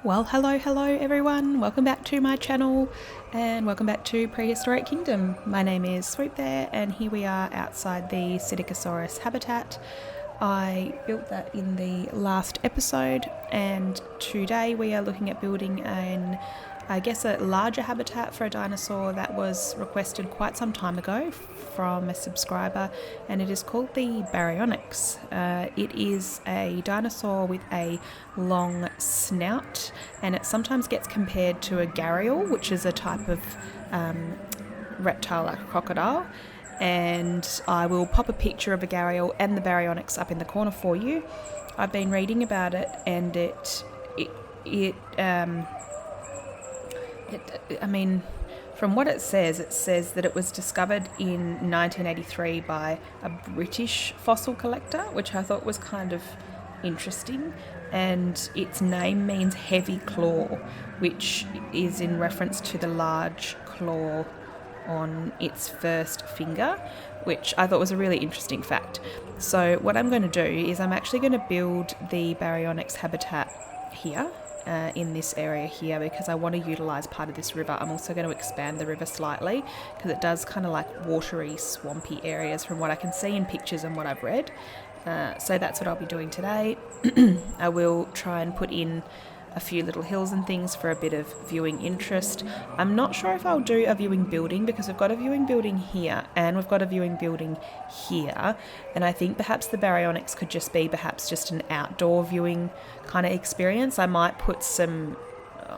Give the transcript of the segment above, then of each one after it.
Well, hello everyone. Welcome back to my channel and welcome back to Prehistoric Kingdom. My name is Swoop there and here we are outside the Torvasaurus Habitat. I built that in the last episode and today we are looking at building a larger habitat for a dinosaur that was requested quite some time ago from a subscriber, and it is called the Baryonyx. It is a dinosaur with a long snout, and it sometimes gets compared to a gharial, which is a type of reptile like a crocodile. And I will pop a picture of a gharial and the Baryonyx up in the corner for you. I've been reading about it, and from what it says that it was discovered in 1983 by a British fossil collector, which I thought was kind of interesting. And its name means heavy claw, which is in reference to the large claw on its first finger, which I thought was a really interesting fact. So what I'm going to do is I'm actually going to build the Baryonyx habitat here. In this area here, because I want to utilise part of this river. I'm also going to expand the river slightly because it does kind of like watery, swampy areas from what I can see in pictures and what I've read. So that's what I'll be doing today. I will try and put in a few little hills and things for a bit of viewing interest. I'm not sure if I'll do a viewing building because we've got a viewing building here and we've got a viewing building here, and I think perhaps the Baryonyx could just be just an outdoor viewing kind of experience. I might put some,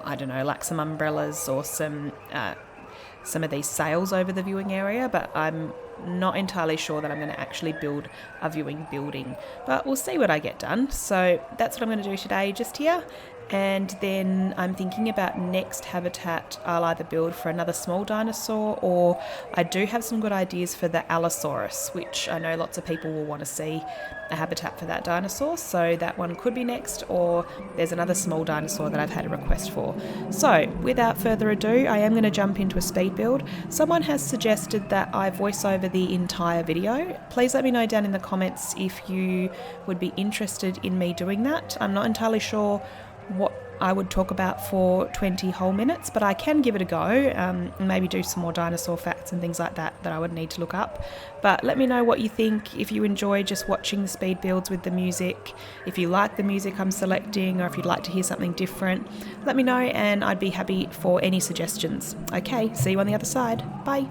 I don't know, like some umbrellas or some of these sails over the viewing area, but I'm not entirely sure that I'm going to actually build a viewing building, but we'll see what I get done. So that's what I'm going to do today, just here. And then I'm thinking about next habitat I'll either build for another small dinosaur, or I do have some good ideas for the Allosaurus, which I know lots of people will want to see a habitat for that dinosaur, so that one could be next, or there's another small dinosaur that I've had a request for. So without further ado, I am going to jump into a speed build. Someone has suggested that I voice over the entire video. Please let me know down in the comments if you would be interested in me doing that. I'm not entirely sure what I would talk about for 20 whole minutes, but I can give it a go, and maybe do some more dinosaur facts and things like that I would need to look up. But let me know what you think, if you enjoy just watching the speed builds with the music, if you like the music I'm selecting, or if you'd like to hear something different, let me know and I'd be happy for any suggestions. Okay, see you on the other side. Bye.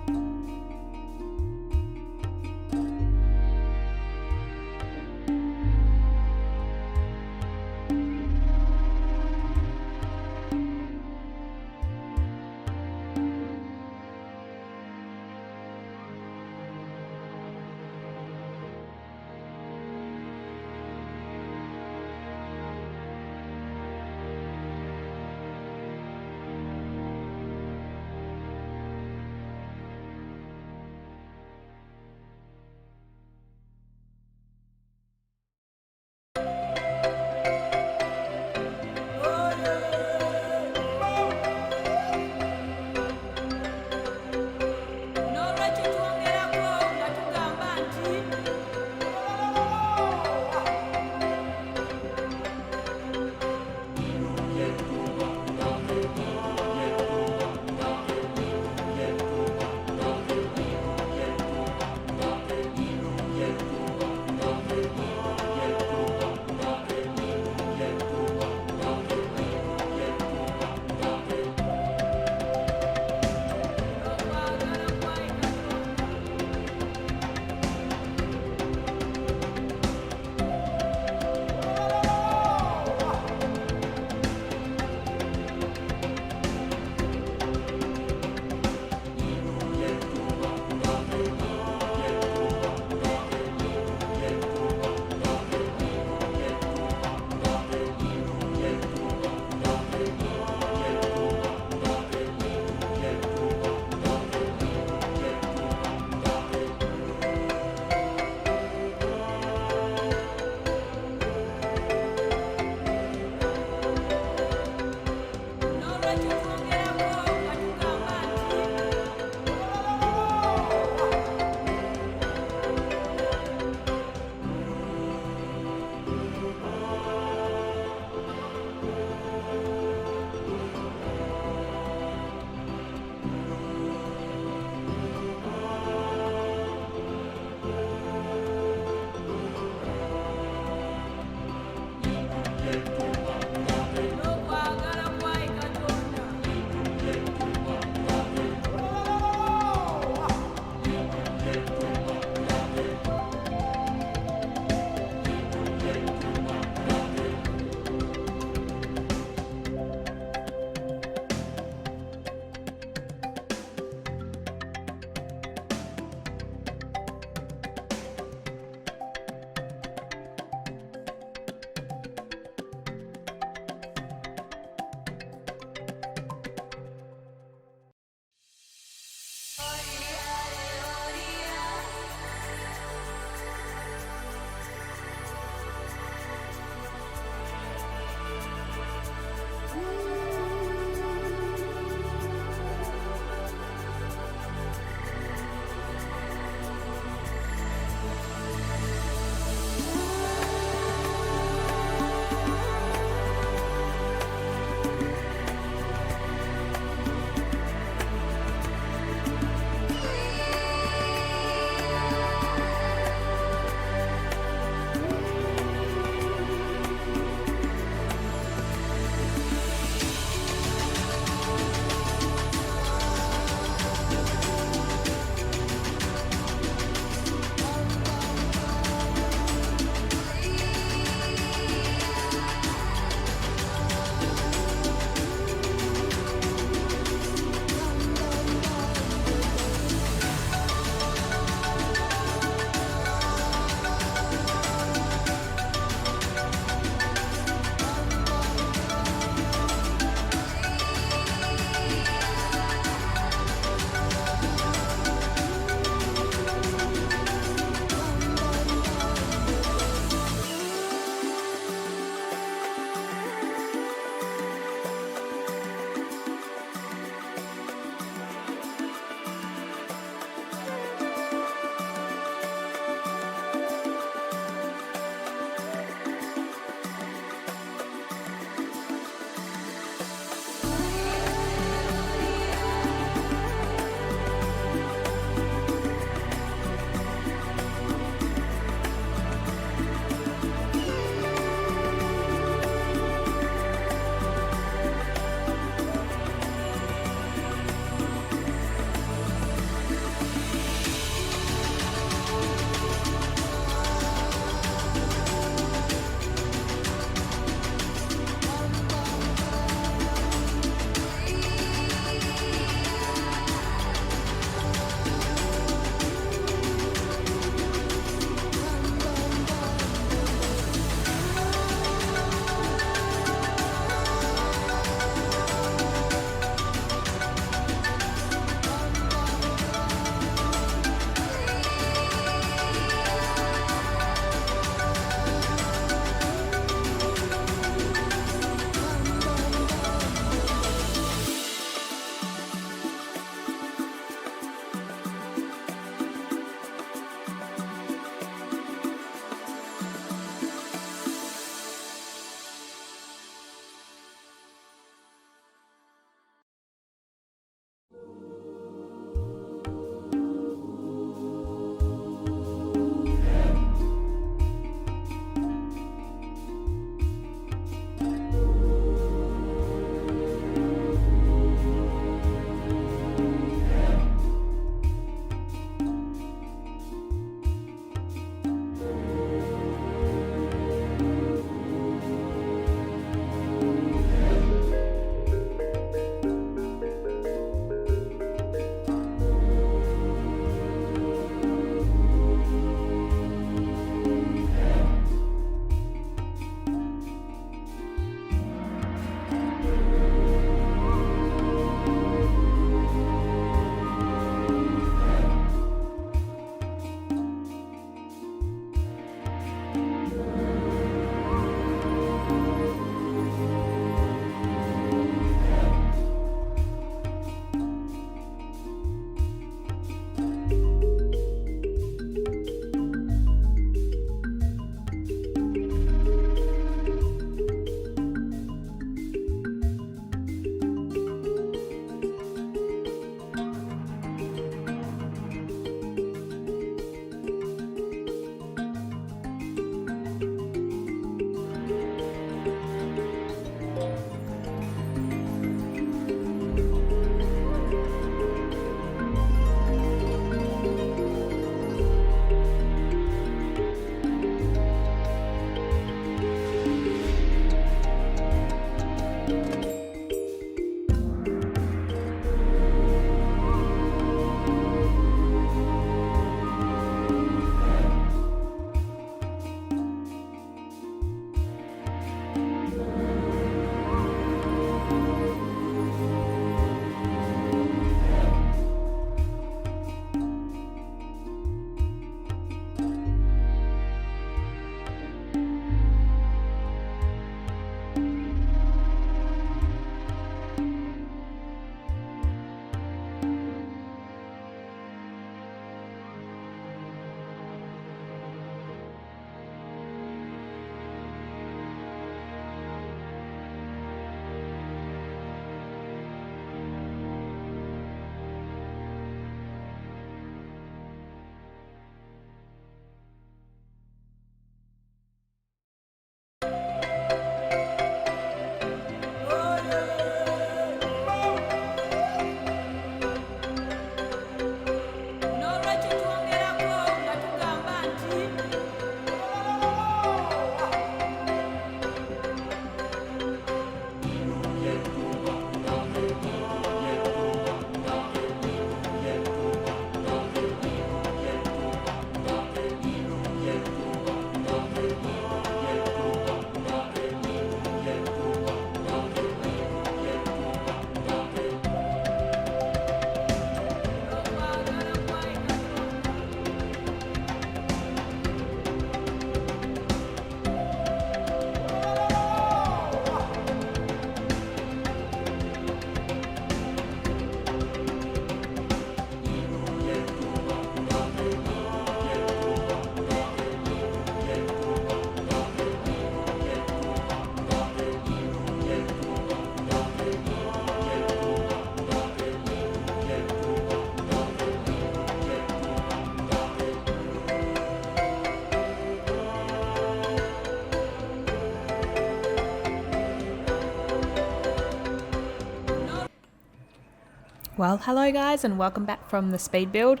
Well, hello guys, and welcome back from the speed build.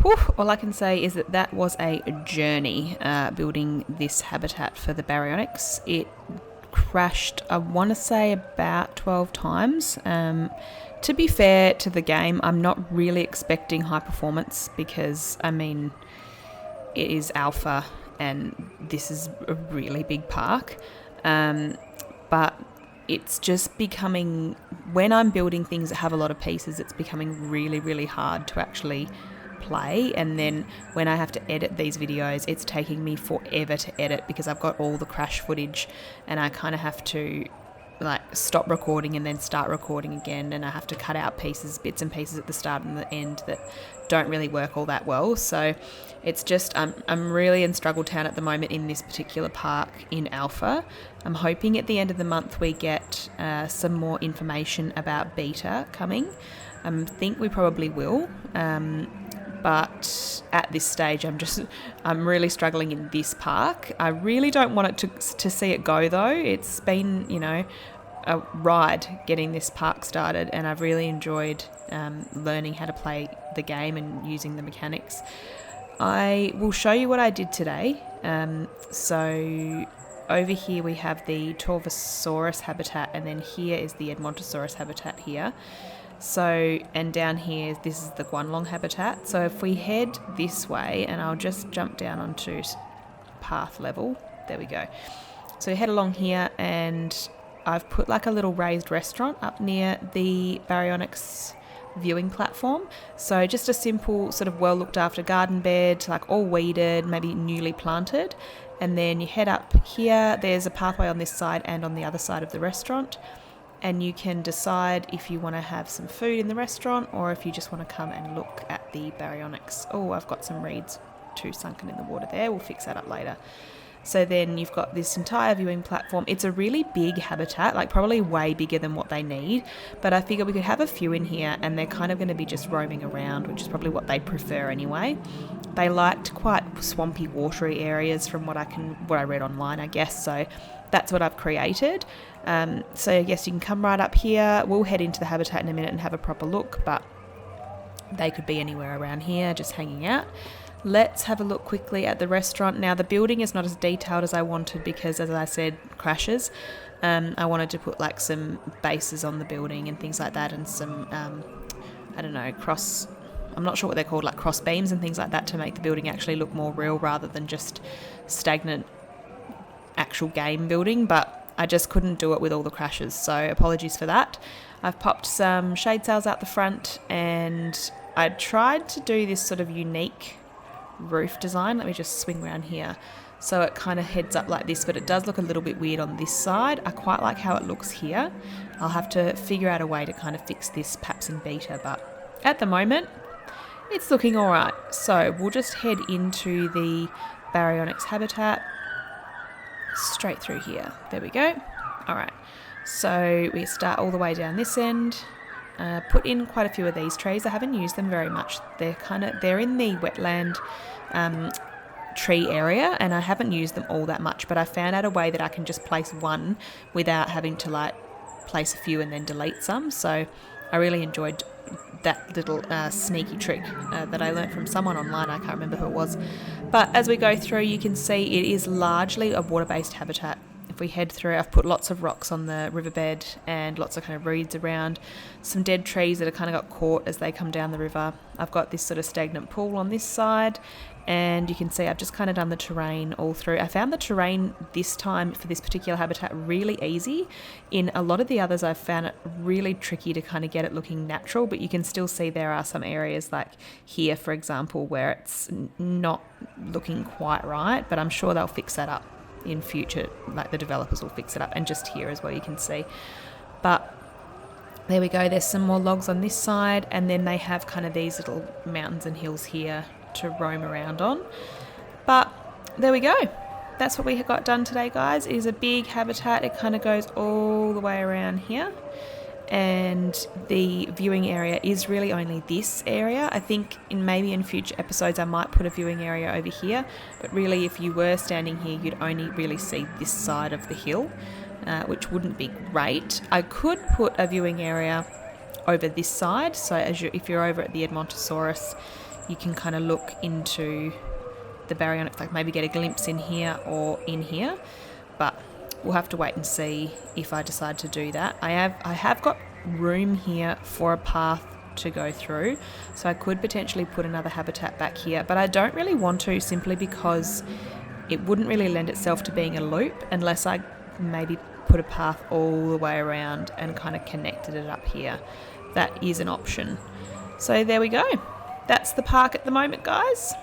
Whew, all I can say is that was a journey building this habitat for the Baryonyx. It crashed, I want to say, about 12 times. To be fair to the game, I'm not really expecting high performance because, I mean, it is alpha and this is a really big park. But it's just becoming, when I'm building things that have a lot of pieces, it's becoming really, really hard to actually play. And then when I have to edit these videos, it's taking me forever to edit because I've got all the crash footage and I kind of have to stop recording and then start recording again, and I have to cut out bits and pieces at the start and the end that don't really work all that well. So it's just I'm really in struggle town at the moment in this particular park in alpha. I'm hoping at the end of the month we get some more information about beta coming. I think we probably will, but at this stage I'm really struggling in this park. I really don't want it to see it go though. It's been, a ride getting this park started, and I've really enjoyed learning how to play the game and using the mechanics. I will show you what I did today. So over here we have the Torvasaurus Habitat, and then here is the Edmontosaurus Habitat here. So, and down here, this is the Guanlong Habitat. So if we head this way, and I'll just jump down onto path level. There we go. So head along here, and I've put like a little raised restaurant up near the Baryonyx viewing platform. So just a simple sort of well looked after garden bed, like all weeded, maybe newly planted. And then you head up here, there's a pathway on this side and on the other side of the restaurant. And you can decide if you want to have some food in the restaurant or if you just want to come and look at the Baryonyx. Oh, I've got some reeds too sunken in the water there. We'll fix that up later. So then you've got this entire viewing platform. It's a really big habitat, like probably way bigger than what they need. But I figured we could have a few in here and they're kind of going to be just roaming around, which is probably what they prefer anyway. They liked quite swampy, watery areas from what I read online, I guess. So that's what I've created. So I guess you can come right up here. We'll head into the habitat in a minute and have a proper look, but they could be anywhere around here, just hanging out. Let's have a look quickly at the restaurant. Now, the building is not as detailed as I wanted because, as I said, crashes. I wanted to put like some bases on the building and things like that, and some, I'm not sure what they're called, like cross beams and things like that, to make the building actually look more real rather than just stagnant actual game building. But I just couldn't do it with all the crashes, so apologies for that. I've popped some shade sails out the front, and I tried to do this sort of unique roof design. Let me just swing around here. So it kind of heads up like this, but it does look a little bit weird on this side. I quite like how it looks here. I'll have to figure out a way to kind of fix this perhaps in beta, but at the moment it's looking all right. So we'll just head into the Baryonyx Habitat straight through here. There we go. All right. So we start all the way down this end. Put in quite a few of these trees. I haven't used them very much. They're in the wetland tree area, and I haven't used them all that much, but I found out a way that I can just place one without having to like place a few and then delete some. So I really enjoyed that little sneaky trick that I learnt from someone online. I can't remember who it was. But as we go through, you can see it is largely a water-based habitat. If we head through, I've put lots of rocks on the riverbed and lots of kind of reeds around, some dead trees that have kind of got caught as they come down the river. I've got this sort of stagnant pool on this side, and you can see I've just kind of done the terrain all through. I found the terrain this time for this particular habitat really easy. In a lot of the others, I've found it really tricky to kind of get it looking natural, but you can still see there are some areas like here, for example, where it's not looking quite right, but I'm sure they'll fix that up in future. Like the developers will fix it up, and just here as well you can see. But there we go, there's some more logs on this side, and then they have kind of these little mountains and hills here to roam around on. But there we go, that's what we got done today, guys. It is a big habitat. It kind of goes all the way around here, and the viewing area is really only this area. I think maybe in future episodes I might put a viewing area over here, but really if you were standing here you'd only really see this side of the hill, which wouldn't be great. I could put a viewing area over this side. So if you're over at the Edmontosaurus, you can kind of look into the Baryonyx, like maybe get a glimpse in here or in here. But we'll have to wait and see if I decide to do that. I have got room here for a path to go through, so I could potentially put another habitat back here, but I don't really want to, simply because it wouldn't really lend itself to being a loop unless I maybe put a path all the way around and kind of connected it up here. That is an option. So there we go. That's the park at the moment, guys.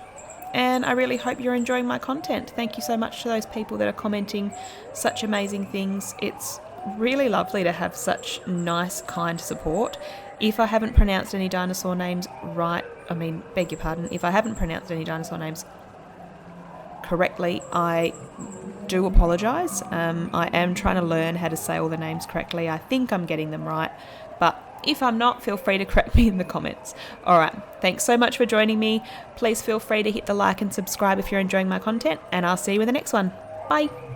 And I really hope you're enjoying my content. Thank you so much to those people that are commenting such amazing things. It's really lovely to have such nice, kind support. If I haven't pronounced any dinosaur names beg your pardon, if I haven't pronounced any dinosaur names correctly, I do apologise. I am trying to learn how to say all the names correctly. I think I'm getting them right, but if I'm not, feel free to correct me in the comments. Alright, thanks so much for joining me. Please feel free to hit the like and subscribe if you're enjoying my content, and I'll see you in the next one. Bye!